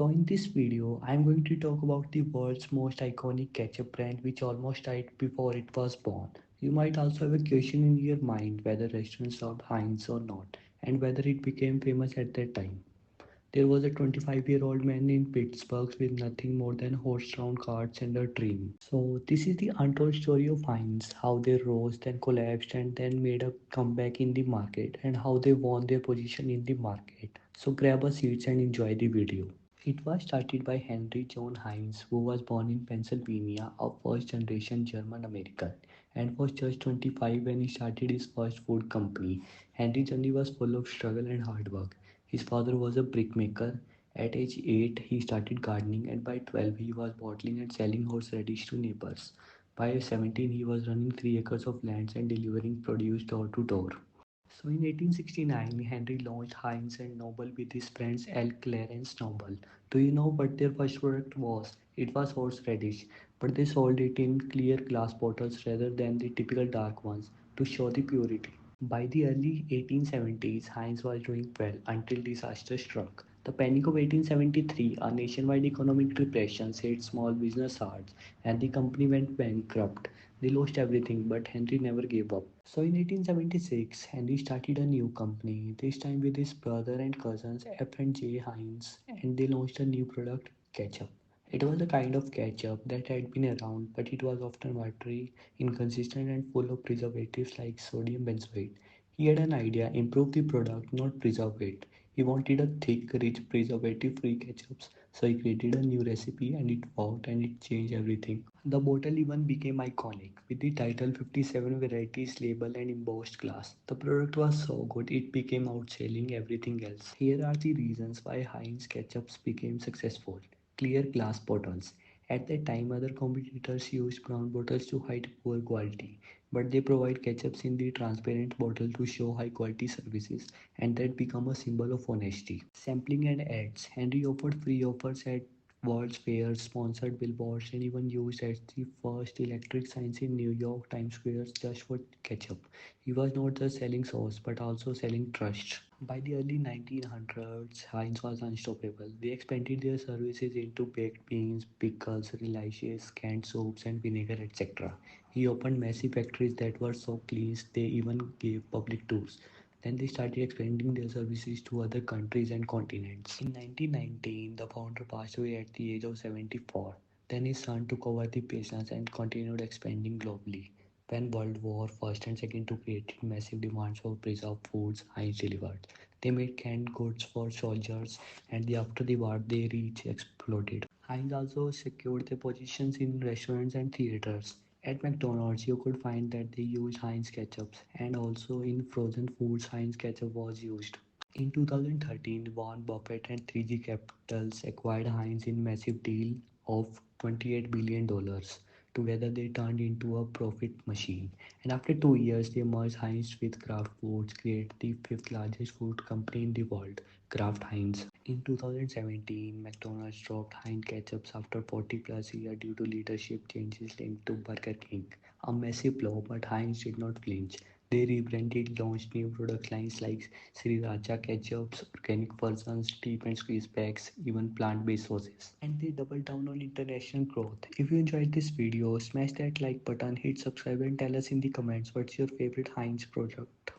So in this video, I'm going to talk about the world's most iconic ketchup brand which almost died before it was born. You might also have a question in your mind whether restaurants served Heinz or not and whether it became famous at that time. There was a 25-year-old man in Pittsburgh with nothing more than horse-drawn carts and a dream. So this is the untold story of Heinz, how they rose, then collapsed, and then made a comeback in the market, and how they won their position in the market. So grab a seat and enjoy the video. It was started by Henry John Heinz, who was born in Pennsylvania, a first-generation German American, and was just 25 when he started his first food company. Henry's journey was full of struggle and hard work. His father was a brickmaker. At age 8, he started gardening, and by 12, he was bottling and selling horseradish to neighbors. By 17, he was running 3 acres of lands and delivering produce door to door. So in 1869, Henry launched Heinz and Noble with his friends L. Clarence Noble. Do you know what their first product was? It was horseradish, but they sold it in clear glass bottles rather than the typical dark ones to show the purity. By the early 1870s, Heinz was doing well until disaster struck. The Panic of 1873, a nationwide economic depression, hit small business hard, and the company went bankrupt. They lost everything, but Henry never gave up. So in 1876, Henry started a new company, this time with his brother and cousins F and J Heinz, and they launched a new product, ketchup. It was a kind of ketchup that had been around, but it was often watery, inconsistent, and full of preservatives like sodium benzoate. He had an idea: improve the product, not preserve it. He wanted a thick, rich, preservative-free ketchups, so he created a new recipe, and it worked, and it changed everything. The bottle even became iconic, with the title 57 varieties label and embossed glass. The product was so good it became outselling everything else. Here are the reasons why Heinz ketchups became successful. Clear glass bottles. At that time, other competitors used brown bottles to hide poor quality, but they provide ketchups in the transparent bottle to show high quality services, and that become a symbol of honesty. Sampling and ads. Henry offered free offers at World's Fairs, sponsored billboards, and even used as the first electric signs in New York Times Square just for ketchup. He was not just selling sauce but also selling trust. By the early 1900s, Heinz was unstoppable. They expanded their services into baked beans, pickles, relishes, canned soups, and vinegar, etc. He opened massive factories that were so clean they even gave public tours. Then they started expanding their services to other countries and continents. In 1919, the founder passed away at the age of 74. Then his son took over the business and continued expanding globally. When World War First and Second Two created massive demands for preserved foods, Heinz delivered. They made canned goods for soldiers, and after the war, their reach exploded. Heinz also secured their positions in restaurants and theaters. At McDonald's, you could find that they used Heinz ketchups, and also in frozen foods, Heinz ketchup was used. In 2013, Warren Buffett and 3G Capitals acquired Heinz in massive deal of $28 billion. Together, they turned into a profit machine. And after 2 years, they merged Heinz with Kraft Foods, created the fifth largest food company in the world, Kraft Heinz. In 2017, McDonald's dropped Heinz ketchups after 40 plus years due to leadership changes linked to Burger King. A massive blow, but Heinz did not flinch. They rebranded, launched new product lines like Sriracha ketchups, organic versions, deep and squeeze packs, even plant-based sauces. And they doubled down on international growth. If you enjoyed this video, smash that like button, hit subscribe and tell us in the comments what's your favorite Heinz product.